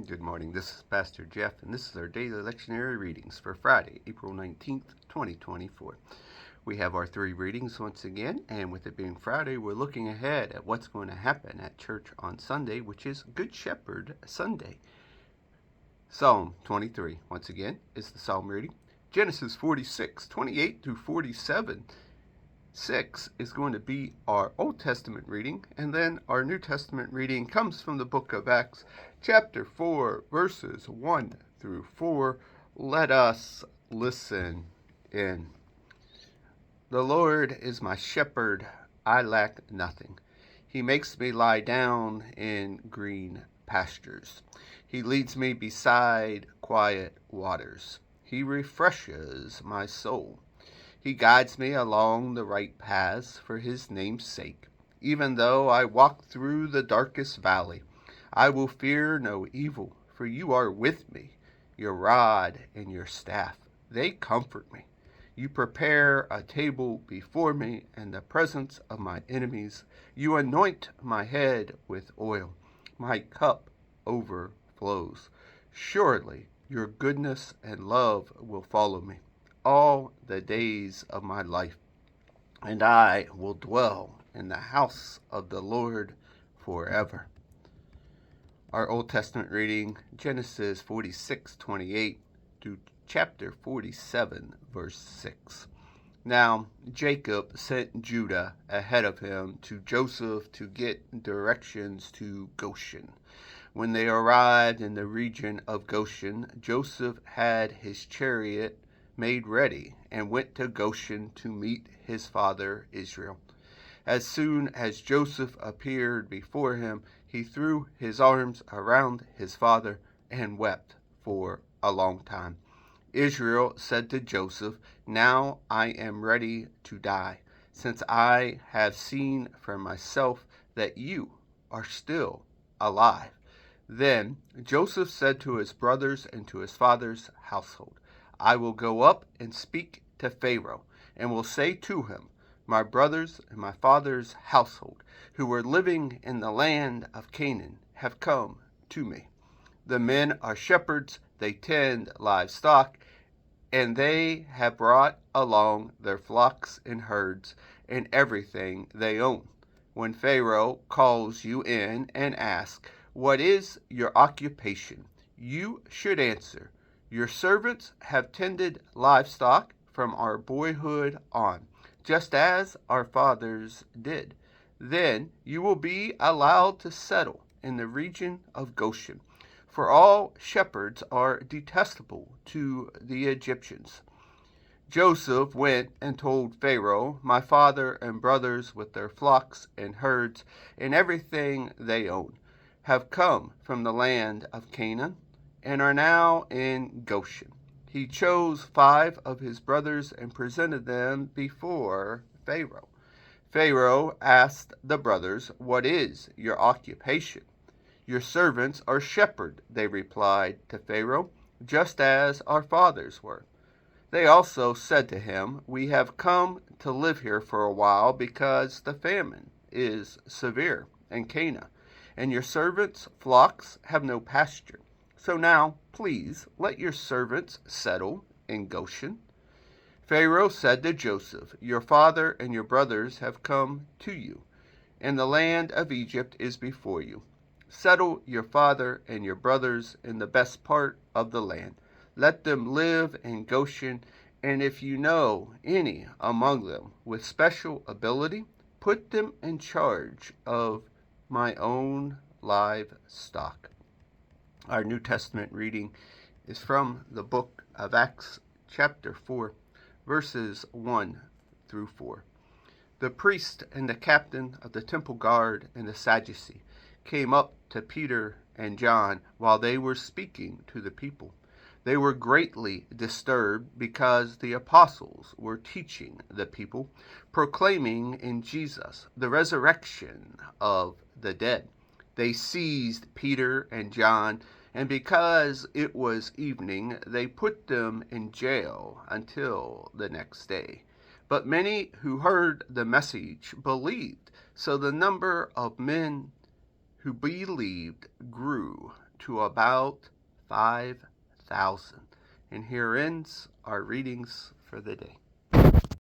Good morning. This is Pastor Jeff, and this is our daily lectionary readings for Friday, April 19th, 2024. We have our three readings once again, and with it being Friday, we're looking ahead at what's going to happen at church on Sunday, which is Good Shepherd Sunday. Psalm 23, once again, is the psalm reading. Genesis 46, 28 through 47. 6 is going to be our Old Testament reading, and then our New Testament reading comes from the book of Acts, chapter 4, verses 1 through 4. Let us listen in. The Lord is my shepherd, I lack nothing. He makes me lie down in green pastures. He leads me beside quiet waters. He refreshes my soul. He guides me along the right paths for his name's sake. Even though I walk through the darkest valley, I will fear no evil, for you are with me. Your rod and your staff, they comfort me. You prepare a table before me in the presence of my enemies. You anoint my head with oil. My cup overflows. Surely your goodness and love will follow me all the days of my life, and I will dwell in the house of the Lord forever. Our Old Testament reading, Genesis 46:28 to chapter 47, verse 6. Now Jacob sent Judah ahead of him to Joseph to get directions to Goshen. When they arrived in the region of Goshen, Joseph had his chariot made ready and went to Goshen to meet his father Israel. As soon as Joseph appeared before him, he threw his arms around his father and wept for a long time. Israel said to Joseph, "Now I am ready to die, since I have seen for myself that you are still alive." Then Joseph said to his brothers and to his father's household, "I will go up and speak to Pharaoh, and will say to him, my brothers and my father's household, who were living in the land of Canaan, have come to me. The men are shepherds, they tend livestock, and they have brought along their flocks and herds and everything they own. When Pharaoh calls you in and asks, 'What is your occupation?' you should answer, 'Your servants have tended livestock from our boyhood on, just as our fathers did.' Then you will be allowed to settle in the region of Goshen, for all shepherds are detestable to the Egyptians." Joseph went and told Pharaoh, "My father and brothers with their flocks and herds and everything they own have come from the land of Canaan and are now in Goshen." He chose 5 of his brothers and presented them before Pharaoh. Pharaoh asked the brothers, "What is your occupation?" "Your servants are shepherds," they replied to Pharaoh, "just as our fathers were." They also said to him, "We have come to live here for a while because the famine is severe in Canaan, and your servants' flocks have no pasture. So now, please, let your servants settle in Goshen." Pharaoh said to Joseph, "Your father and your brothers have come to you, and the land of Egypt is before you. Settle your father and your brothers in the best part of the land. Let them live in Goshen, and if you know any among them with special ability, put them in charge of my own livestock." Our New Testament reading is from the book of Acts, chapter 4, verses 1 through 4. The priest and the captain of the temple guard and the Sadducee came up to Peter and John while they were speaking to the people. They were greatly disturbed because the apostles were teaching the people, proclaiming in Jesus the resurrection of the dead. They seized Peter and John, and because it was evening, they put them in jail until the next day. But many who heard the message believed, so the number of men who believed grew to about 5,000. And here ends our readings for the day.